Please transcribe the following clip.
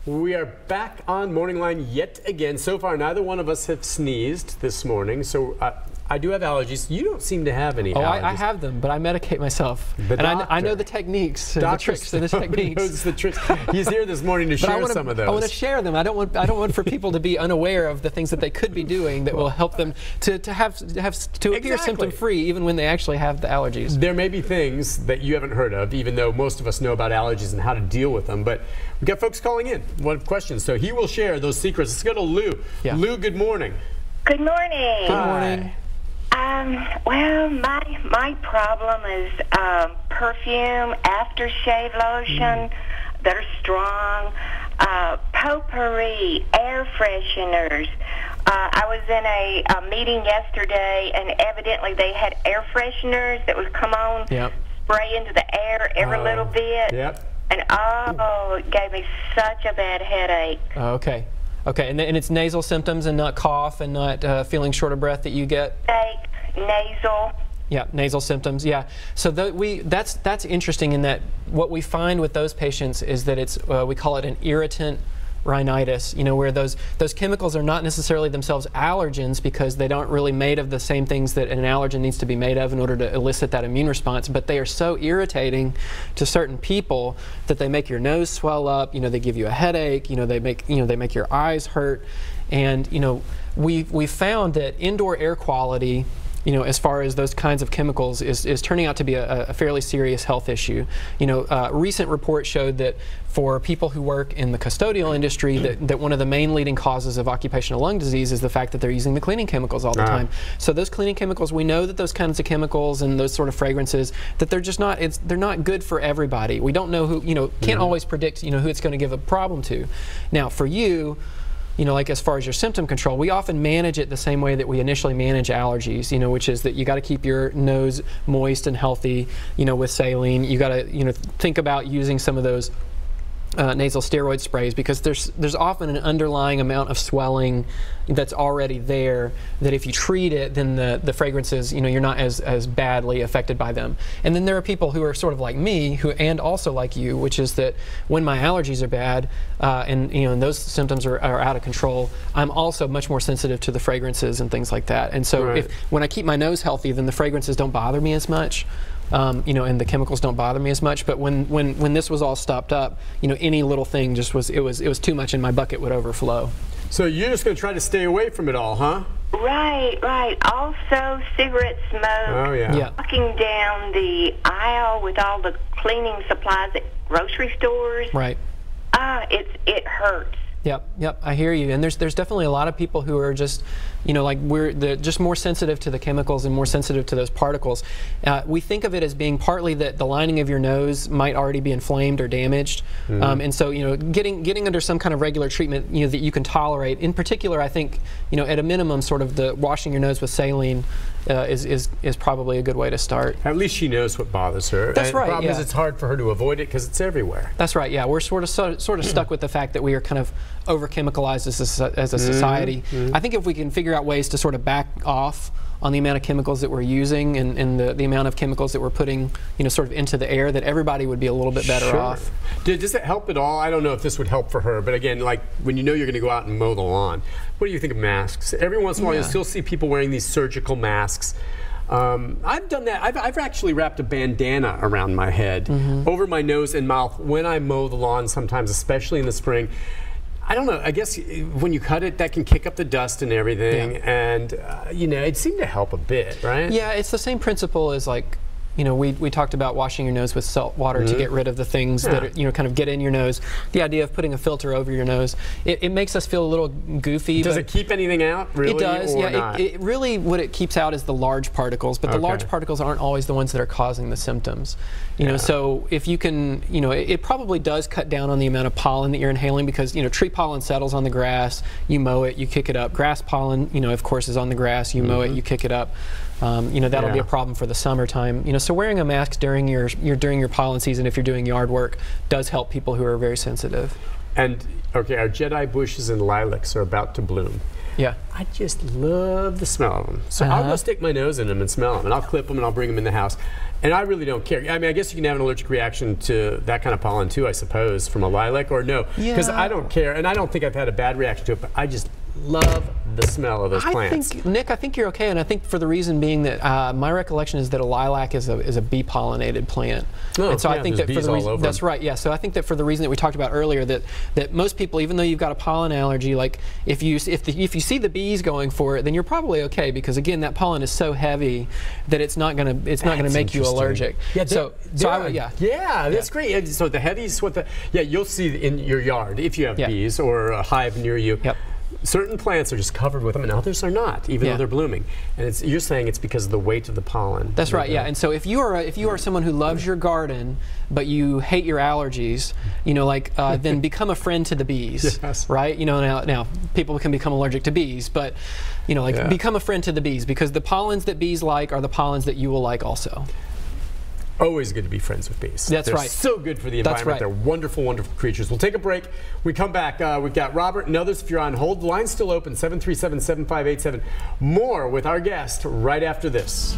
We are back on Morning Line yet again. So far, neither one of us have sneezed this morning, so I do have allergies. You don't seem to have any allergies. I have them, but I medicate myself. I know the techniques, the tricks, and the techniques. Knows the tricks. He's here this morning to share some of those. I want to share them. I don't want for people to be unaware of the things that they could be doing that will help them to appear symptom-free, even when they actually have the allergies. There may be things that you haven't heard of, even though most of us know about allergies and how to deal with them. But we've got folks calling in. One questions, so he will share those secrets. Let's go to Lou. Yeah. Lou, good morning. Good morning. Good morning. Well, my problem is perfume, aftershave lotion that are strong, potpourri, air fresheners. I was in a meeting yesterday, and evidently they had air fresheners that would come on, spray into the air every little bit. And it gave me such a bad headache. Okay. Okay, and it's nasal symptoms and not cough and not feeling short of breath that you get? Nasal. Yeah, nasal symptoms, yeah. So that's interesting in that what we find with those patients is that it's, we call it an irritant rhinitis, you know, where those chemicals are not necessarily themselves allergens because they aren't really made of the same things that an allergen needs to be made of in order to elicit that immune response, but they are so irritating to certain people that they make your nose swell up, you know, they give you a headache, you know, they make your eyes hurt. And you know, we found that indoor air quality, you know, as far as those kinds of chemicals is turning out to be a fairly serious health issue. You know, recent reports showed that for people who work in the custodial industry, that one of the main leading causes of occupational lung disease is the fact that they're using the cleaning chemicals all the time. So those cleaning chemicals, we know that those kinds of chemicals and those sort of fragrances, that they're just not, they're not good for everybody. We don't know who, you know, can't always predict, you know, who it's going to give a problem to. Now, for you, you know, like as far as your symptom control, we often manage it the same way that we initially manage allergies, you know, which is that you got to keep your nose moist and healthy, you know, with saline. You got to, you know, think about using some of those nasal steroid sprays because there's often an underlying amount of swelling that's already there that if you treat it, then the fragrances, you know, you're not as badly affected by them. And then there are people who are sort of like me and also like you, which is that when my allergies are bad and you know, and those symptoms are out of control, I'm also much more sensitive to the fragrances and things like that. And so when I keep my nose healthy, then the fragrances don't bother me as much. You know, and the chemicals don't bother me as much. But when this was all stopped up, you know, any little thing just was it was too much, and my bucket would overflow. So you're just going to try to stay away from it all, huh? Right, right. Also, cigarette smoke. Oh yeah. Walking down the aisle with all the cleaning supplies at grocery stores. Right. It hurts. Yep, I hear you. And there's definitely a lot of people who are just, you know, like they're just more sensitive to the chemicals and more sensitive to those particles. We think of it as being partly that the lining of your nose might already be inflamed or damaged. And so, you know, getting under some kind of regular treatment, you know, that you can tolerate. In particular, I think, you know, at a minimum, sort of the washing your nose with saline is probably a good way to start. At least she knows what bothers her. That's right. The problem is it's hard for her to avoid it because it's everywhere. That's right. Yeah, we're sort of stuck with the fact that we are kind of over-chemicalized as a society. I think if we can figure out ways to sort of back off on the amount of chemicals that we're using and the amount of chemicals that we're putting, you know, sort of into the air, that everybody would be a little bit better off. Does it help at all? I don't know if this would help for her, but again, like when you know you're going to go out and mow the lawn, what do you think of masks? Every once in a while, you'll still see people wearing these surgical masks. I've done that. I've actually wrapped a bandana around my head, over my nose and mouth when I mow the lawn sometimes, especially in the spring. I don't know, I guess when you cut it, that can kick up the dust and everything, and you know, it seemed to help a bit, right? Yeah, it's the same principle as, like, you know, we talked about washing your nose with salt water to get rid of the things that, you know, kind of get in your nose. The idea of putting a filter over your nose, it makes us feel a little goofy. Does it keep anything out, really? It does, or yeah. Not? It really, what it keeps out is the large particles, but the large particles aren't always the ones that are causing the symptoms. You know, so if you can, you know, it probably does cut down on the amount of pollen that you're inhaling because, you know, tree pollen settles on the grass, you mow it, you kick it up. Grass pollen, you know, of course, is on the grass, you mow it, you kick it up. You know, that'll be a problem for the summertime. You know, so wearing a mask during your pollen season, if you're doing yard work, does help people who are very sensitive. And okay, our Jedi bushes and lilacs are about to bloom. Yeah. I just love the smell of them. So I'll go stick my nose in them and smell them, and I'll clip them and I'll bring them in the house. And I really don't care. I mean, I guess you can have an allergic reaction to that kind of pollen too, I suppose, from a lilac, or no. Because I don't care, and I don't think I've had a bad reaction to it, but I just love the smell of those plants. Nick, I think you're okay, and I think for the reason being that my recollection is that a lilac is a bee-pollinated plant. Oh, and so I think that for the reason, that's right, yeah. So I think that for the reason that we talked about earlier, that most people, even though you've got a pollen allergy, like if you see the bees going for it, then you're probably okay, because again, that pollen is so heavy that it's not gonna make you allergic. Yeah, that's great. So the heavies, you'll see in your yard if you have bees or a hive near you. Yep. Certain plants are just covered with them, and others are not, even though they're blooming. And you're saying it's because of the weight of the pollen. That's right, yeah. And so if you are someone who loves your garden, but you hate your allergies, then become a friend to the bees, right? Now people can become allergic to bees, but become a friend to the bees, because the pollens that bees like are the pollens that you will like also. Always good to be friends with bees. That's right. They're so good for the environment. Right. They're wonderful, wonderful creatures. We'll take a break. We come back. We've got Robert and others. If you're on hold, the line's still open, 737-7587. More with our guest right after this.